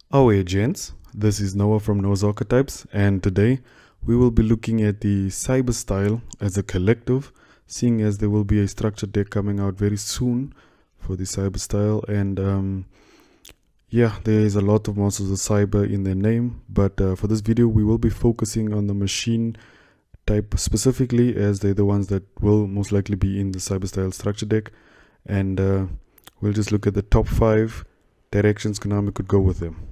Oh hey gents, this is Noah from Noah's Archetypes, and today we will be looking at the cyber style as a collective, seeing as there will be a structured deck coming out very soon for the cyber style. And yeah, there is a lot of monsters of cyber in their name, but for this video we will be focusing on the machine type specifically, as they're the ones that will most likely be in the cyber style structure deck. And we'll just look at the top 5 directions Konami could go with them.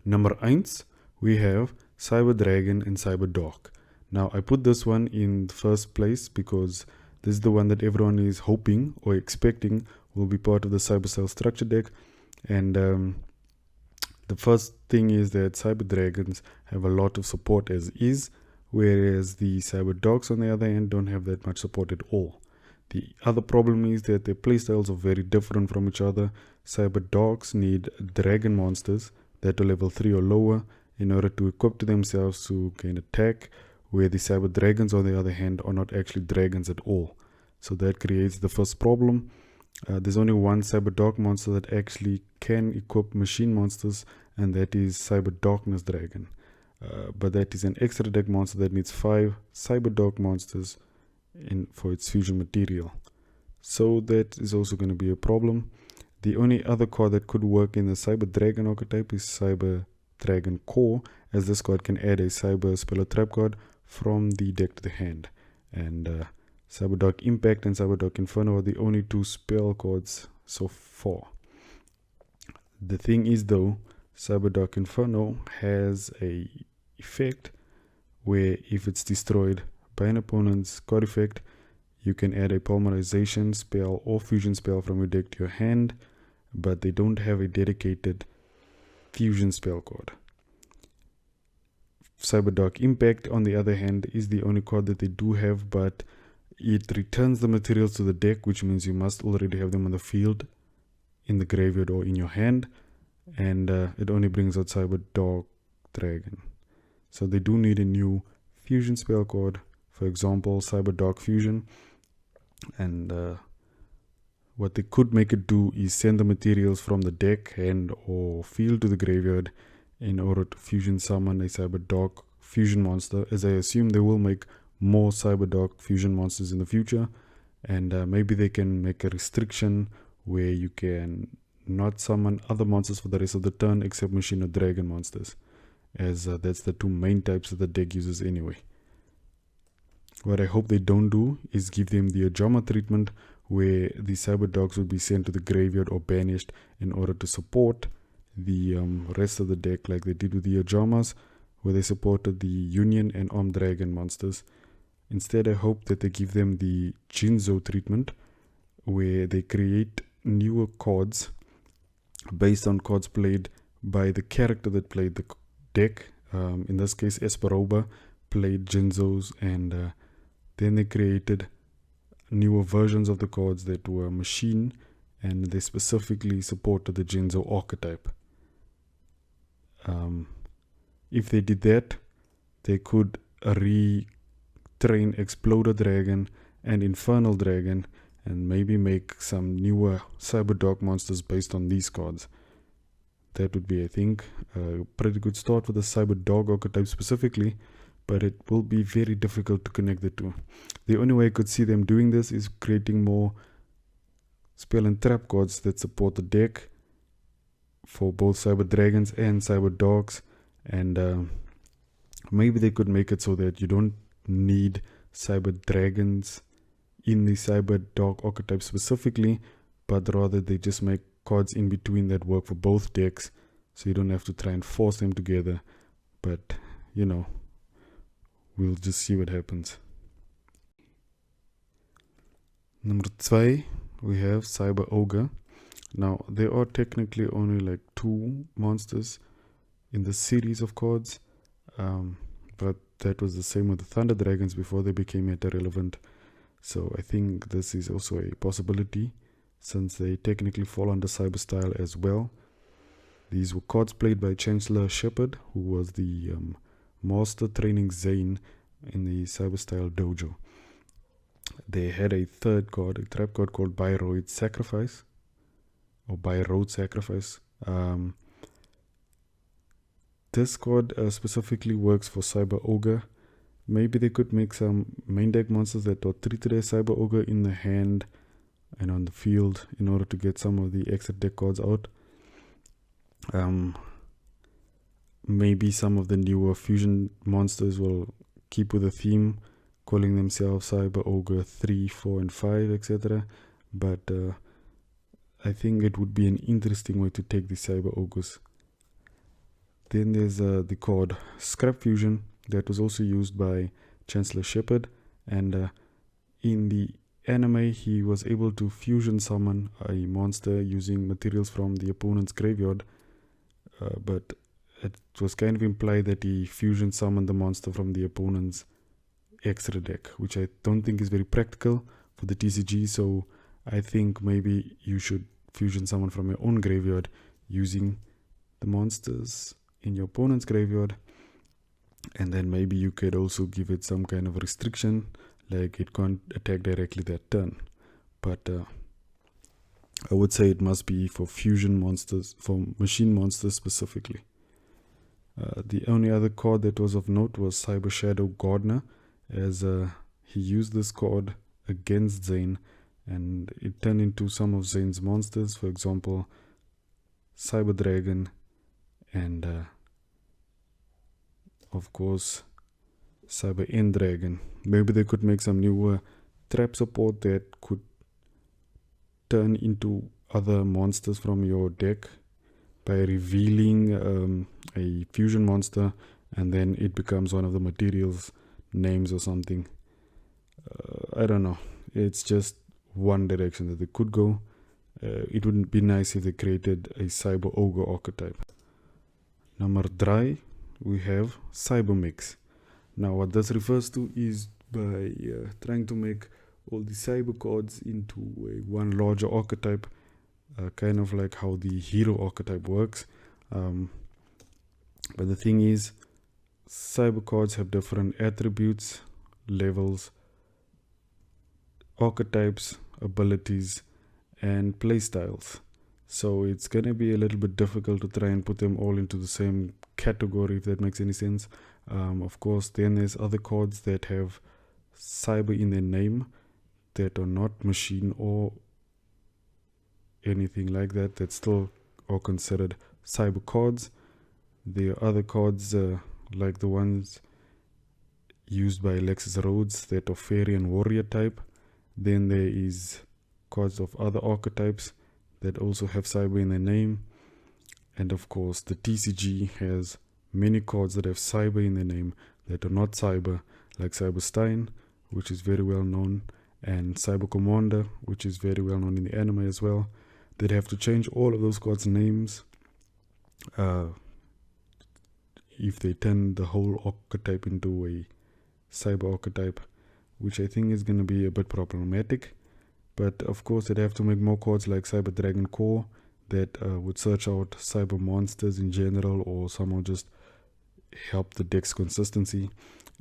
Number 1, we have Cyber Dragon and Cyber Dog. Now I put this one in first place because this is the one that everyone is hoping or expecting will be part of the Cyber Style structure deck. And the first thing is that Cyber Dragons have a lot of support as is, whereas the Cyber Dogs on the other hand don't have that much support at all. The other problem is that their playstyles are very different from each other. Cyber Dogs need dragon monsters that are level 3 or lower in order to equip to themselves to gain attack, where the Cyber Dragons on the other hand are not actually dragons at all. So that creates the first problem. There's only one Cyber Dog monster that actually can equip machine monsters, and that is Cyber Darkness Dragon. But that is an extra deck monster that needs 5 Cyber Dog monsters for its fusion material. So that is also going to be a problem. The only other card that could work in the Cyber Dragon archetype is Cyber Dragon Core, as this card can add a Cyber Spell or Trap card from the deck to the hand. And Cyber Dark Impact and Cyber Dark Inferno are the only 2 spell cards so far. The thing is though, Cyber Dark Inferno has a effect where if it's destroyed by an opponent's card effect, you can add a polymerization spell or fusion spell from your deck to your hand, but they don't have a dedicated fusion spell card. Cyber Dark Impact on the other hand is the only card that they do have, but it returns the materials to the deck, which means you must already have them on the field, in the graveyard or in your hand, and it only brings out Cyber Dark Dragon. So they do need a new fusion spell card, for example Cyber Dark Fusion. And what they could make it do is send the materials from the deck, hand or field to the graveyard in order to fusion summon a Cyber Dark fusion monster, as I assume they will make more Cyber Dark fusion monsters in the future. And maybe they can make a restriction where you can not summon other monsters for the rest of the turn except machine or dragon monsters, as that's the 2 main types that the deck uses anyway. What I hope they don't do is give them the Ajama treatment, where the Cyber Dogs will be sent to the graveyard or banished in order to support the rest of the deck, like they did with the Ajamas, where they supported the Union and Armed Dragon monsters. Instead, I hope that they give them the Jinzo treatment, where they create newer cards based on cards played by the character that played the deck. In this case, Esperoba played Jinzos, and then they created newer versions of the cards that were machine, and they specifically supported the Jinzo archetype. If they did that, they could retrain Exploder Dragon and Infernal Dragon, and maybe make some newer Cyber Dark monsters based on these cards. That would be, I think, a pretty good start for the Cyber Dog archetype specifically, but it will be very difficult to connect the two. The only way I could see them doing this is creating more spell and trap cards that support the deck for both Cyber Dragons and Cyber Dogs, and maybe they could make it so that you don't need Cyber Dragons in the Cyber Dog archetype specifically, but rather they just make cards in between that work for both decks, so you don't have to try and force them together. But you know, we'll just see what happens. Number 2, we have Cyber Ogre. Now there are technically only like 2 monsters in the series of cards, but that was the same with the Thunder Dragons before they became meta relevant. So I think this is also a possibility, since they technically fall under Cyber Style as well. These were cards played by Chancellor Shepard, who was the master training Zane in the Cyber Style dojo. They had a third card, a trap card called Byroid Sacrifice, or Byroad Sacrifice. this card specifically works for Cyber Ogre. Maybe they could make some main deck monsters that are treated as Cyber Ogre in the hand and on the field in order to get some of the extra deck cards out. Maybe some of the newer fusion monsters will keep with the theme, calling themselves Cyber Ogre 3, 4 and 5, etc. But I think it would be an interesting way to take the Cyber Ogres. Then there's the card Scrap Fusion that was also used by Chancellor Shepard, and in the anime he was able to fusion summon a monster using materials from the opponent's graveyard, but it was kind of implied that he fusion summoned the monster from the opponent's extra deck, which I don't think is very practical for the TCG. So I think maybe you should fusion summon from your own graveyard using the monsters in your opponent's graveyard, and then maybe you could also give it some kind of restriction, like it can't attack directly that turn. But I would say it must be for fusion monsters, for machine monsters specifically. The only other card that was of note was Cyber Shadow Gardener, as he used this card against Zane, and it turned into some of Zane's monsters, for example Cyber Dragon, and of course Cyber End Dragon. Maybe they could make some newer trap support that could turn into other monsters from your deck by revealing a fusion monster, and then it becomes one of the materials names or something. I don't know, it's just one direction that they could go. It would be nice if they created a Cyber Ogre archetype. Number 3, we have Cyber Mix. Now what this refers to is by trying to make all the cyber cards into one larger archetype, kind of like how the hero archetype works. But the thing is, cyber cards have different attributes, levels, archetypes, abilities, and playstyles. So it's gonna be a little bit difficult to try and put them all into the same category, if that makes any sense. Of course, then there's other cards that have cyber in their name that are not machine or anything like that, that still are considered cyber cards. There are other cards like the ones used by Alexis Rhodes that are fairy and warrior type. Then there is cards of other archetypes that also have cyber in their name. And of course the TCG has many cards that have cyber in their name that are not cyber, like Cyber Stein, which is very well known, and Cyber Commander, which is very well known in the anime as well. They'd have to change all of those cards' names if they turn the whole archetype into a cyber archetype, which I think is going to be a bit problematic. But of course they'd have to make more cards like Cyber Dragon Core that would search out cyber monsters in general, or somehow just help the deck's consistency.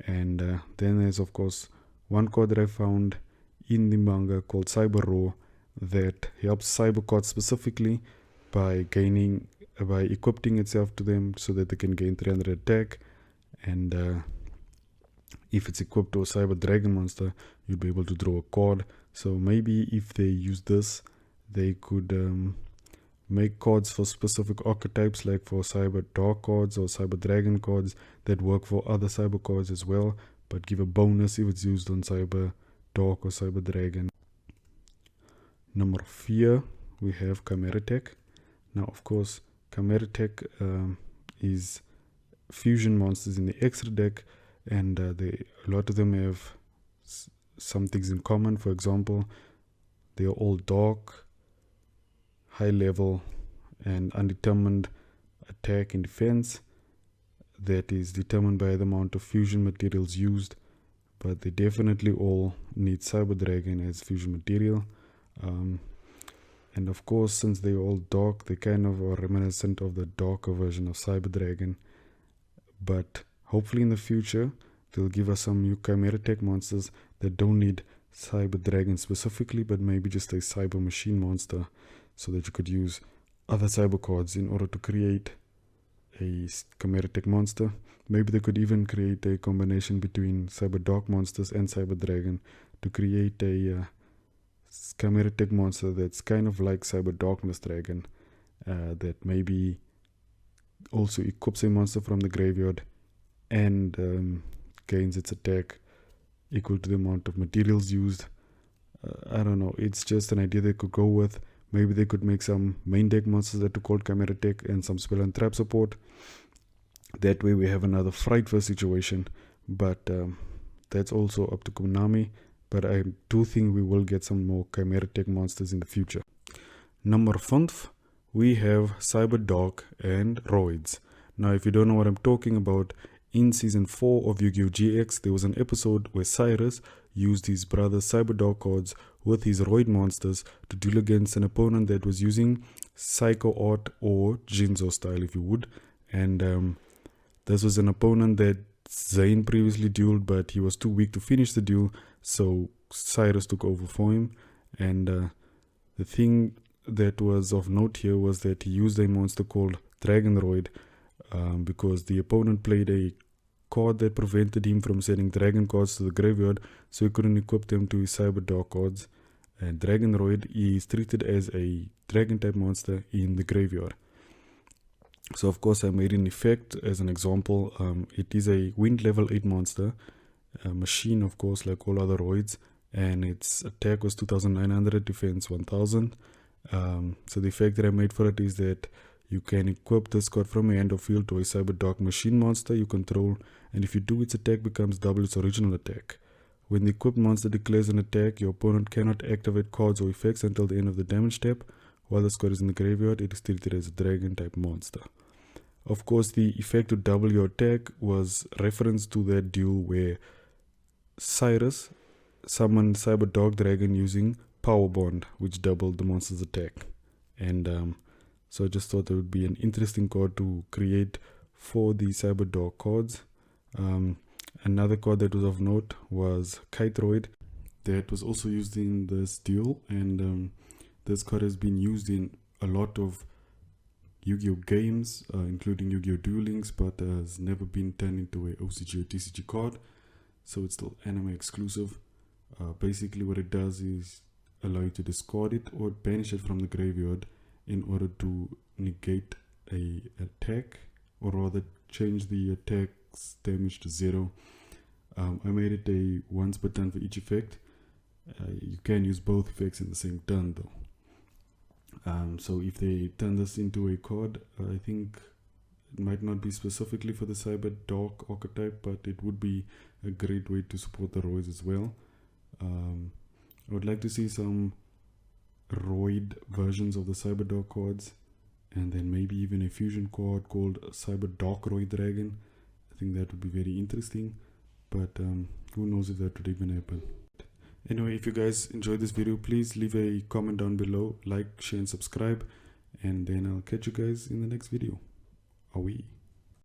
And then there's of course one card that I found in the manga called Cyber Raw that helps cyber cards specifically by equipping itself to them so that they can gain 300 attack, and if it's equipped to a Cyber Dragon monster, you'd be able to draw a card. So maybe if they use this, they could make cards for specific archetypes, like for Cyber Dark cards or Cyber Dragon cards that work for other cyber cards as well, but give a bonus if it's used on Cyber Dark or Cyber Dragon. Number 4, we have Chimera Tech. Now of course Chimera Tech is fusion monsters in the extra deck, and a lot of them have some things in common. For example, they are all dark, high level, and undetermined attack and defense. That is determined by the amount of fusion materials used, but they definitely all need Cyber Dragon as fusion material. And of course, since they're all dark, they kind of are reminiscent of the darker version of Cyber Dragon. But hopefully in the future they'll give us some new Chimera Tech monsters that don't need Cyber Dragon specifically, but maybe just a cyber machine monster, so that you could use other cyber cards in order to create a Chimera-Tech monster. Maybe they could even create a combination between Cyber Dark monsters and Cyber Dragon to create a Chimera-Tech monster that's kind of like Cyber Darkness Dragon, that maybe also equips a monster from the graveyard and gains its attack equal to the amount of materials used. I don't know, it's just an idea they could go with. Maybe they could make some main deck monsters that are called Chimera-Tech and some spell and trap support. That way we have another Frightful situation, but that's also up to Konami. But I do think we will get some more Chimera-Tech monsters in the future. Number 5, we have Cyber Dark and Roids. Now, if you don't know what I'm talking about, in Season 4 of Yu-Gi-Oh! GX, there was an episode where Cyrus used his brother Cyber Dark cards with his Roid monsters to duel against an opponent that was using Psycho Art or Jinzo style, if you would. And this was an opponent that Zane previously dueled, but he was too weak to finish the duel, so Cyrus took over for him. And the thing that was of note here was that he used a monster called Dragonroid, because the opponent played a card that prevented him from sending dragon cards to the graveyard, so he couldn't equip them to his Cyber Dark cards. And Dragonroid is treated as a dragon type monster in the graveyard. So of course I made an effect as an example. It is a wind level 8 monster, a machine of course like all other Roids, and its attack was 2900, defense 1000. So the effect that I made for it is that you can equip this card from your hand or field to a Cyber Dark machine monster you control, and if you do, its attack becomes double its original attack. When the equipped monster declares an attack, your opponent cannot activate cards or effects until the end of the damage step. While this card is in the graveyard, it is treated as a dragon type monster. Of course, the effect to double your attack was reference to that duel where Cyrus summoned Cyber Dark Dragon using Power Bond, which doubled the monster's attack. And so I just thought it would be an interesting card to create for the Cyber Dark cards. Another card that was of note was Kiteroid, that was also used in this duel, and this card has been used in a lot of Yu-Gi-Oh games, including Yu-Gi-Oh Duel Links, but has never been turned into a OCG or TCG card, so it's still anime exclusive. Basically what it does is allow you to discard it or banish it from the graveyard in order to negate a attack, or rather change the attack's damage to 0. I made it a once per turn for each effect. You can use both effects in the same turn though. So if they turn this into a card, I think it might not be specifically for the Cyber Dark archetype, but it would be a great way to support the Roids as well. I would like to see some Roid versions of the Cyber Dark cards, and then maybe even a fusion card called Cyber Dark Roid Dragon. I think that would be very interesting, but who knows if that would even happen. Anyway, if you guys enjoyed this video, please leave a comment down below, like, share and subscribe, and then I'll catch you guys in the next video. Away.